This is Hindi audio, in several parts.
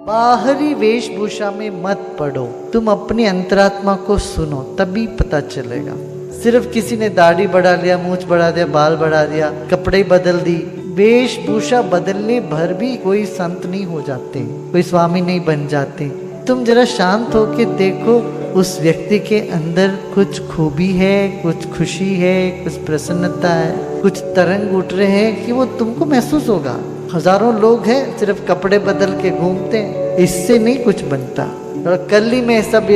बाहरी वेशभूषा में मत पड़ो, तुम अपनी अंतरात्मा को सुनो, तभी पता चलेगा। सिर्फ किसी ने दाढ़ी बढ़ा लिया, मूंछ बढ़ा दिया, बाल बढ़ा दिया, कपड़े बदल दी, वेशभूषा बदलने भर भी कोई संत नहीं हो जाते, कोई स्वामी नहीं बन जाते। तुम जरा शांत होके देखो, उस व्यक्ति के अंदर कुछ खूबी है, कुछ खुशी है, कुछ प्रसन्नता है, कुछ तरंग उठ रहे हैं कि वो तुमको महसूस होगा। हजारों लोग हैं सिर्फ कपड़े बदल के घूमते हैं, इससे नहीं कुछ बनता। और कल ही मैं ये सब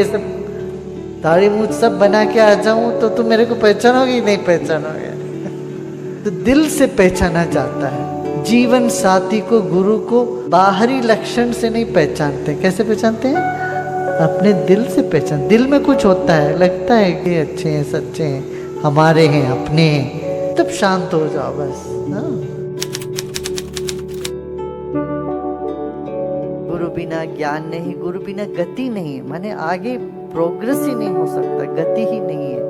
दाढ़ी मूंछ सब बना के आ जाऊं तो तुम मेरे को पहचानोगे? नहीं पहचानोगे। तो दिल से पहचाना जाता है। जीवन साथी को, गुरु को बाहरी लक्षण से नहीं पहचानते। कैसे पहचानते हैं? अपने दिल से पहचान। दिल में कुछ होता है, लगता है कि अच्छे हैं, सच्चे हैं, हमारे हैं, अपने हैं, तब शांत हो जाओ बस। गुरु बिना ज्ञान नहीं, गुरु बिना गति नहीं, माने आगे प्रोग्रेस ही नहीं हो सकता, गति ही नहीं है।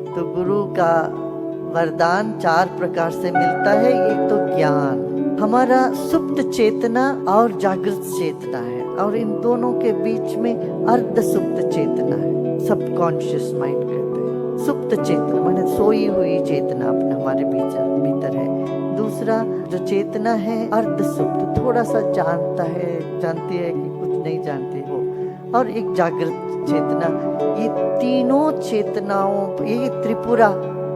तो गुरु का वरदान 4 प्रकार से मिलता है। एक तो ज्ञान, हमारा सुप्त चेतना और जागृत चेतना है, और इन दोनों के बीच में अर्ध सुप्त चेतना है, सबकॉन्शियस माइंड कहते हैं। सुप्त चेतना माने सोई हुई चेतना अपने हमारे भीतर है। दूसरा जो चेतना है अर्ध सुप्त, थोड़ा सा जानता है, जानती है कि कुछ नहीं जानती हो। और एक जागृत चेतना। ये तीनों चेतनाओं, ये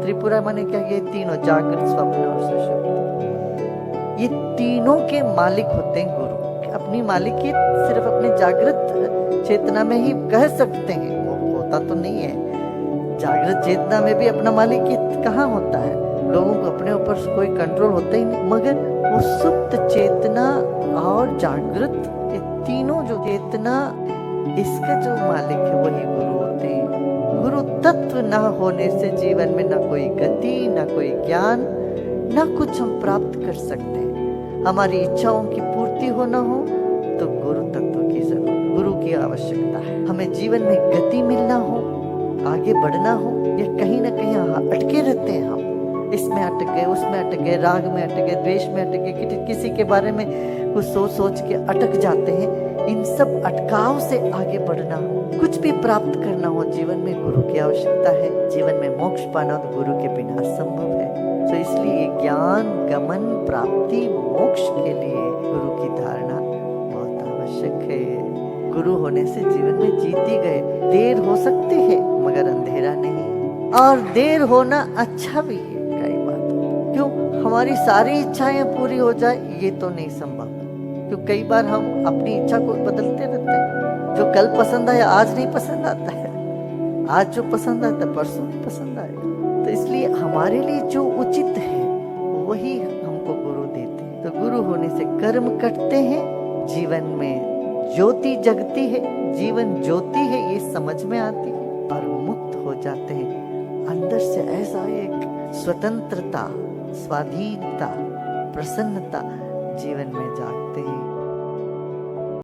त्रिपुरा माने क्या? ये तीनों, जागृत, स्वप्न और सुषुप्ति, ये तीनों के मालिक होते हैं गुरु। अपनी मालिकियत सिर्फ अपने जागृत चेतना में ही कह सकते हैं, वो होता तो नहीं है। जागृत चेतना में भी अपना मालिकियत कहाँ होता है? लोगों को अपने ऊपर कोई कंट्रोल होता ही नहीं। मगर वो सुप्त चेतना और जागृत, ये तीनों जो चेतना, इसका जो मालिक है वही गुरु होते हैं। गुरु तत्व न होने से जीवन में न कोई गति, न कोई ज्ञान, न कुछ हम प्राप्त कर सकते हैं। हमारी इच्छाओं की पूर्ति हो न हो तो गुरु तत्व की जरूरत, गुरु की आवश्यकता है। हमें जीवन में गति मिलना हो, आगे बढ़ना हो, या कहीं ना कहीं अटके रहते हैं हम, इसमें अटक गए, उसमें अटक गए, राग में अटक गए, द्वेष में अटक गए, किसी के बारे में कुछ सोच के अटक जाते हैं। इन सब अटकाव से आगे बढ़ना हो, कुछ भी प्राप्त करना हो, जीवन में गुरु की आवश्यकता है। जीवन में मोक्ष पाना तो गुरु के बिना असंभव है। तो इसलिए ज्ञान, गमन, प्राप्ति, मोक्ष के लिए गुरु की धारणा बहुत आवश्यक है। गुरु होने से जीवन में जीत ही गए। देर हो सकती है मगर अंधेरा नहीं, और देर होना अच्छा भी है। कई बार क्यों हमारी सारी इच्छाएं पूरी हो जाए ये तो नहीं संभव, क्योंकि कई बार हम अपनी इच्छा को बदलते रहते हैं। जो कल पसंद आया आज नहीं पसंद आता है, आज जो पसंद आता है परसों नहीं पसंद आएगा। तो इसलिए हमारे लिए जो उचित है वही हमको गुरु देते हैं। तो गुरु होने से कर्म कटते हैं, जीवन में ज्योति जगती है, जीवन ज्योति है ये समझ में आती है, और मुक्त हो जाते हैं। अंदर से ऐसा एक स्वतंत्रता, स्वाधीनता, प्रसन्नता जीवन में जागते हैं।